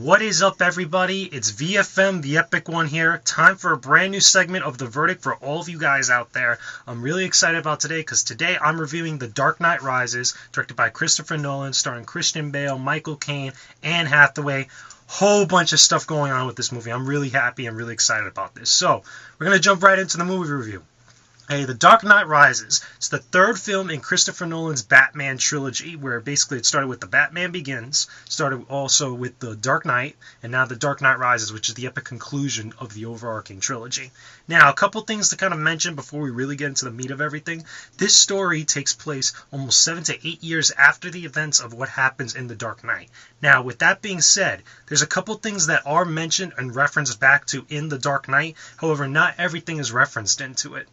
What is up, everybody? It's VFM, the Epic One here. Time for a brand new segment of The Verdict for all of you guys out there. I'm really excited about today because today I'm reviewing The Dark Knight Rises, directed by Christopher Nolan, starring Christian Bale, Michael Caine, Anne Hathaway. Whole bunch of stuff going on with this movie. I'm really happy and really excited about this. So, we're going to jump right into the movie review. Hey, The Dark Knight Rises. It's the third film in Christopher Nolan's Batman trilogy, where basically it started with The Batman Begins, started also with The Dark Knight, and now The Dark Knight Rises, which is the epic conclusion of the overarching trilogy. Now, a couple things to kind of mention before we really get into the meat of everything. This story takes place almost 7 to 8 years after the events of what happens in The Dark Knight. Now, with that being said, there's a couple things that are mentioned and referenced back to in The Dark Knight. However, not everything is referenced into it.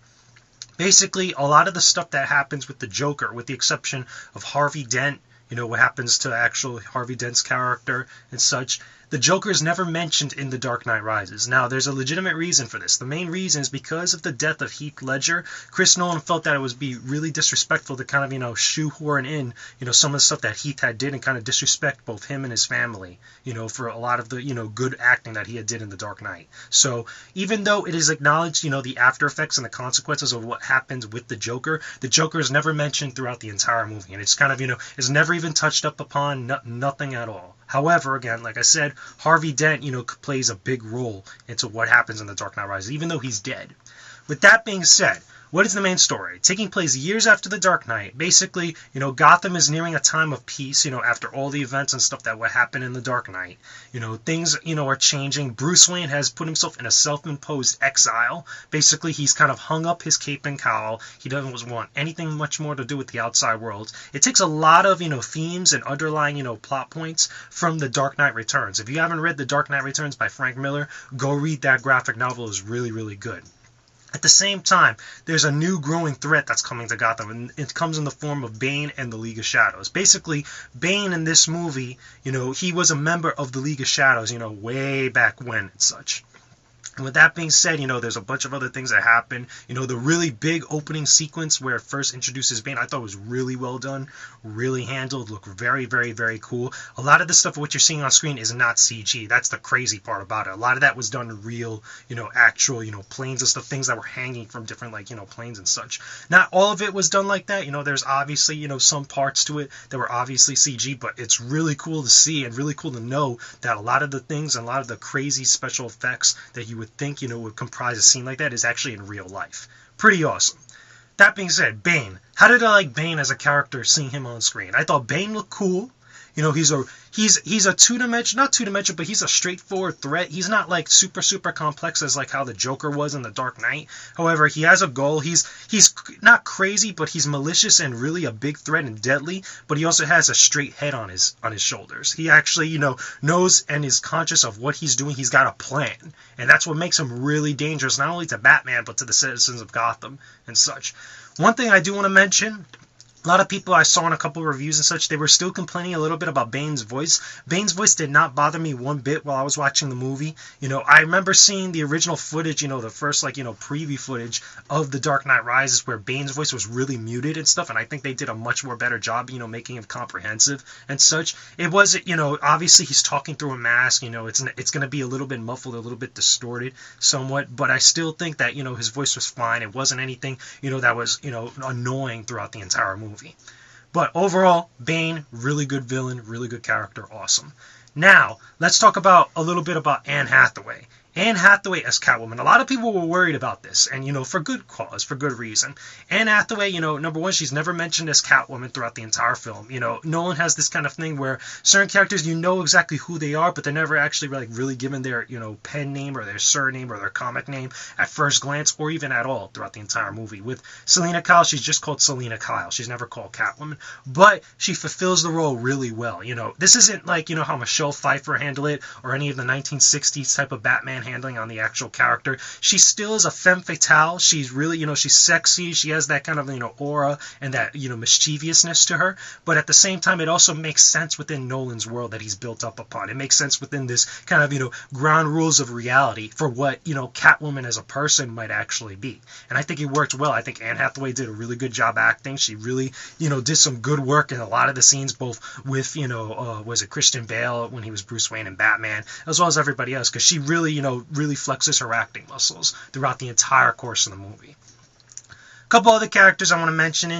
Basically, a lot of the stuff that happens with the Joker, with the exception of Harvey Dent, what happens to actual Harvey Dent's character and such, the Joker is never mentioned in The Dark Knight Rises. Now, there's a legitimate reason for this. The main reason is because of the death of Heath Ledger. Chris Nolan felt that it would be really disrespectful to kind of, shoehorn in, some of the stuff that Heath had did and kind of disrespect both him and his family, for a lot of the, good acting that he had did in The Dark Knight. So, even though it is acknowledged, the after effects and the consequences of what happens with the Joker is never mentioned throughout the entire movie. And it's kind of, is never even touched up upon, nothing at all. However, again, like I said, Harvey Dent, plays a big role into what happens in The Dark Knight Rises, even though he's dead. With that being said, what is the main story? Taking place years after The Dark Knight. Basically, Gotham is nearing a time of peace, after all the events and stuff that would happen in The Dark Knight. Things, are changing. Bruce Wayne has put himself in a self-imposed exile. Basically, he's kind of hung up his cape and cowl. He doesn't want anything much more to do with the outside world. It takes a lot of, themes and underlying, plot points from The Dark Knight Returns. If you haven't read The Dark Knight Returns by Frank Miller, go read that graphic novel. It's really, really good. At the same time, there's a new growing threat that's coming to Gotham, and it comes in the form of Bane and the League of Shadows. Basically, Bane in this movie, he was a member of the League of Shadows, way back when and such. And with that being said, there's a bunch of other things that happen. The really big opening sequence where it first introduces Bane, I thought was really well done, really handled, looked very, very, very cool. A lot of the stuff, what you're seeing on screen is not CG. That's the crazy part about it. A lot of that was done real, actual, planes and stuff, things that were hanging from different, planes and such. Not all of it was done like that. There's obviously, some parts to it that were obviously CG, but it's really cool to see and really cool to know that a lot of the things and a lot of the crazy special effects that you would think, would comprise a scene like that is actually in real life. Pretty awesome. That being said, Bane. How did I like Bane as a character, seeing him on screen? I thought Bane looked cool. He's a not two-dimensional, but he's a straightforward threat. He's not super, super complex as how the Joker was in The Dark Knight. However, he has a goal. He's not crazy, but he's malicious and really a big threat and deadly. But he also has a straight head on his shoulders. He actually, knows and is conscious of what he's doing. He's got a plan, and that's what makes him really dangerous, not only to Batman but to the citizens of Gotham and such. One thing I do want to mention. A lot of people I saw in a couple of reviews and such, they were still complaining a little bit about Bane's voice. Bane's voice did not bother me one bit while I was watching the movie. I remember seeing the original footage, the first, preview footage of The Dark Knight Rises where Bane's voice was really muted and stuff, and I think they did a much more better job, making him comprehensive and such. It was, obviously he's talking through a mask, it's going to be a little bit muffled, a little bit distorted somewhat, but I still think that, his voice was fine. It wasn't anything, that was, annoying throughout the entire movie. But overall, Bane, really good villain, really good character, awesome. Now, let's talk a little bit about Anne Hathaway. Anne Hathaway as Catwoman. A lot of people were worried about this, and, for good cause, for good reason. Anne Hathaway, number one, she's never mentioned as Catwoman throughout the entire film. Nolan has this kind of thing where certain characters, exactly who they are, but they're never actually, really given their, pen name or their surname or their comic name at first glance, or even at all throughout the entire movie. With Selina Kyle, she's just called Selina Kyle. She's never called Catwoman, but she fulfills the role really well. This isn't how Michelle Pfeiffer handled it, or any of the 1960s type of Batman handling on the actual character. She still is a femme fatale. She's really, she's sexy. She has that kind of, aura and that, mischievousness to her. But at the same time, it also makes sense within Nolan's world that he's built up upon. It makes sense within this kind of, ground rules of reality for what, Catwoman as a person might actually be. And I think it worked well. I think Anne Hathaway did a really good job acting. She really, did some good work in a lot of the scenes, both with, was it Christian Bale when he was Bruce Wayne and Batman, as well as everybody else, because she really, really flexes her acting muscles throughout the entire course of the movie. A couple other characters I want to mention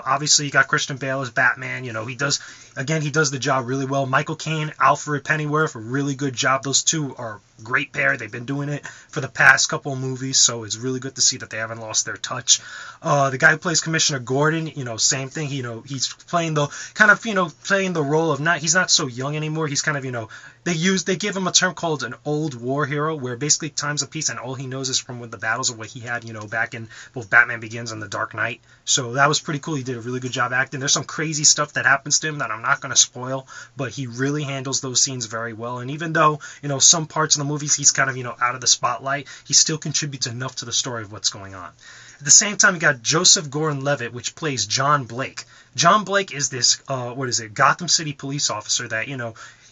obviously you got Christian Bale as Batman. He does the job really well. Michael Caine, Alfred Pennyworth, a really good job. Those two are a great pair. They've been doing it for the past couple of movies, so it's really good to see that they haven't lost their touch. The guy who plays Commissioner Gordon, same thing. He's playing the kind of, playing the role of he's not so young anymore. He's kind of, they give him a term called an old war hero, where basically time's of peace and all he knows is from the battles of what he had, back in both Batman Begins and The Dark Knight. So that was pretty cool. He did a really good job acting. There's some crazy stuff that happens to him that I'm not going to spoil, but he really handles those scenes very well. And even though, some parts of the movies he's kind of, out of the spotlight, he still contributes enough to the story of what's going on. At the same time, you got Joseph Gordon-Levitt, which plays John Blake. John Blake is this, Gotham City police officer that,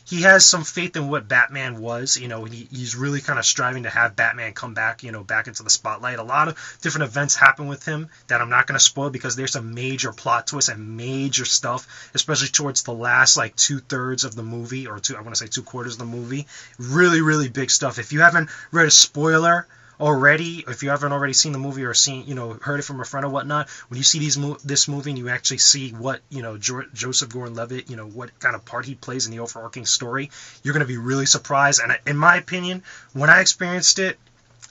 he has some faith in what Batman was, he's really kind of striving to have Batman come back, back into the spotlight. A lot of different events happen with him that I'm not going to spoil because there's some major plot twists and major stuff, especially towards the last, 2/3 of the movie, or 2/4 of the movie. Really, really big stuff. If you haven't read a spoiler already, if you haven't already seen the movie or seen, heard it from a friend or whatnot, when you see this movie and you actually see what, Joseph Gordon-Levitt, what kind of part he plays in the overarching story, you're going to be really surprised. And in my opinion, when I experienced it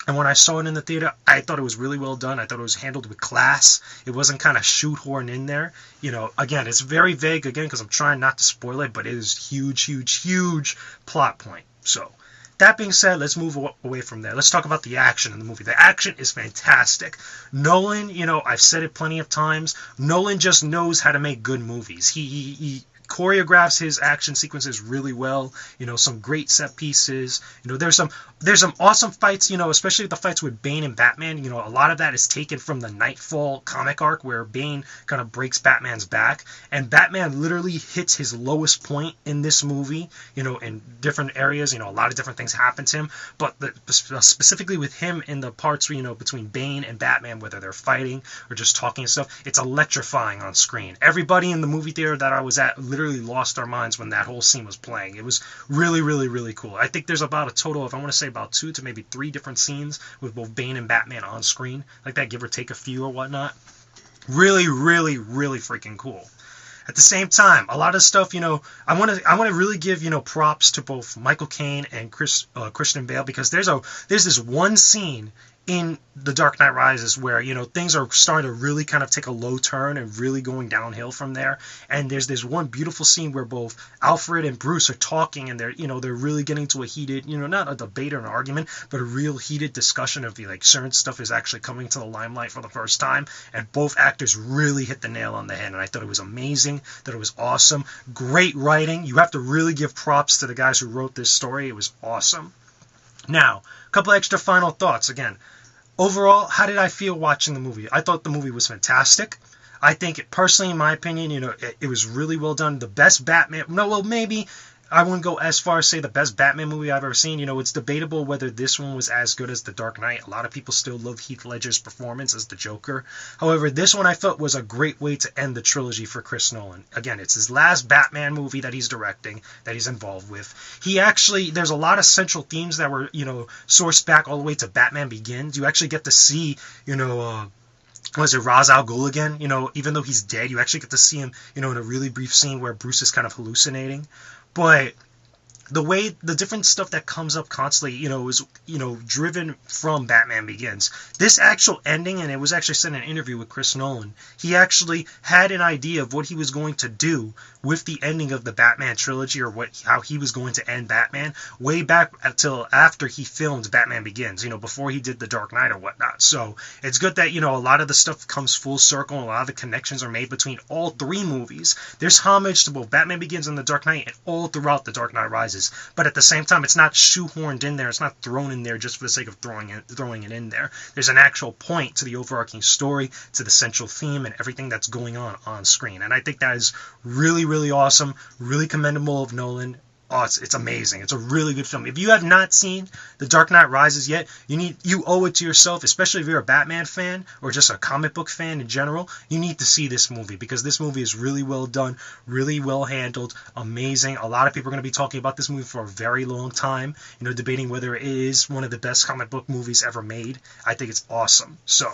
and when I saw it in the theater, I thought it was really well done. I thought it was handled with class. It wasn't kind of shoehorned in there. Again, it's very vague, because I'm trying not to spoil it, but it is huge, huge, huge plot point. So, that being said, let's move away from there. Let's talk about the action in the movie. The action is fantastic. Nolan, I've said it plenty of times, Nolan just knows how to make good movies. He choreographs his action sequences really well. Some great set pieces. There's some awesome fights, especially the fights with Bane and Batman. A lot of that is taken from the Nightfall comic arc where Bane kind of breaks Batman's back, and Batman literally hits his lowest point in this movie, in different areas. A lot of different things happen to him, but specifically with him in the parts, between Bane and Batman, whether they're fighting or just talking and stuff, it's electrifying on screen. Everybody in the movie theater that I was at literally lost our minds when that whole scene was playing. It was really, really, really cool. I think there's about a total of, I want to say, about 2 to maybe 3 different scenes with both Bane and Batman on screen, like that, give or take a few or whatnot. Really, really, really freaking cool. At the same time, a lot of stuff, I want to really give, props to both Michael Caine and Christian Bale, because there's this one scene in The Dark Knight Rises where, things are starting to really kind of take a low turn and really going downhill from there. And there's this one beautiful scene where both Alfred and Bruce are talking, and they're really getting to a heated, not a debate or an argument, but a real heated discussion of certain stuff is actually coming to the limelight for the first time. And both actors really hit the nail on the head. And I thought it was amazing, that it was awesome. Great writing. You have to really give props to the guys who wrote this story. It was awesome. Now, a couple extra final thoughts. Again, overall, how did I feel watching the movie? I thought the movie was fantastic. I think, personally, in my opinion, it was really well done. The best Batman... No, well, maybe I wouldn't go as far as say the best Batman movie I've ever seen. It's debatable whether this one was as good as The Dark Knight. A lot of people still love Heath Ledger's performance as the Joker. However, this one I felt was a great way to end the trilogy for Chris Nolan. Again, it's his last Batman movie that he's directing, that he's involved with. There's a lot of central themes that were, sourced back all the way to Batman Begins. You actually get to see, was it Ra's al Ghul again? Even though he's dead, you actually get to see him, in a really brief scene where Bruce is kind of hallucinating. But the different stuff that comes up constantly, is, driven from Batman Begins. This actual ending, and it was actually said in an interview with Chris Nolan, he actually had an idea of what he was going to do with the ending of the Batman trilogy, or how he was going to end Batman, way back until after he filmed Batman Begins, before he did The Dark Knight or whatnot. So it's good that, a lot of the stuff comes full circle, and a lot of the connections are made between all 3 movies. There's homage to both Batman Begins and The Dark Knight, and all throughout The Dark Knight Rises. Rises, but at the same time, it's not shoehorned in there. It's not thrown in there just for the sake of throwing it in there. There's an actual point to the overarching story, to the central theme, and everything that's going on screen. And I think that is really, really awesome, really commendable of Nolan. Oh, it's amazing. It's a really good film. If you have not seen The Dark Knight Rises yet, you owe it to yourself, especially if you're a Batman fan or just a comic book fan in general. You need to see this movie because this movie is really well done, really well handled, amazing. A lot of people are going to be talking about this movie for a very long time, debating whether it is one of the best comic book movies ever made. I think it's awesome. So,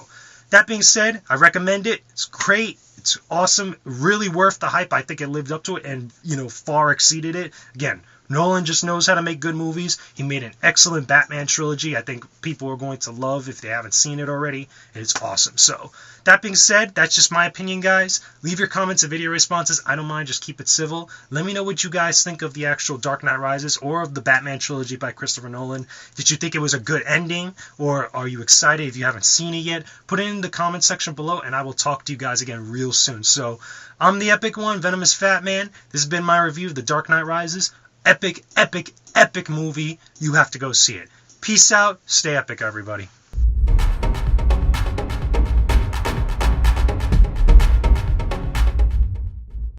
that being said, I recommend it. It's great. It's awesome. Really worth the hype. I think it lived up to it and, far exceeded it. Again, Nolan just knows how to make good movies. He made an excellent Batman trilogy. I think people are going to love if they haven't seen it already. And it's awesome. So, that being said, that's just my opinion, guys. Leave your comments and video responses. I don't mind. Just keep it civil. Let me know what you guys think of the actual Dark Knight Rises or of the Batman trilogy by Christopher Nolan. Did you think it was a good ending? Or are you excited if you haven't seen it yet? Put it in the comment section below, and I will talk to you guys again real soon. So, I'm the Epic One, Venomousfatman. This has been my review of The Dark Knight Rises. Epic, epic, epic movie. You have to go see it. Peace out. Stay epic, everybody.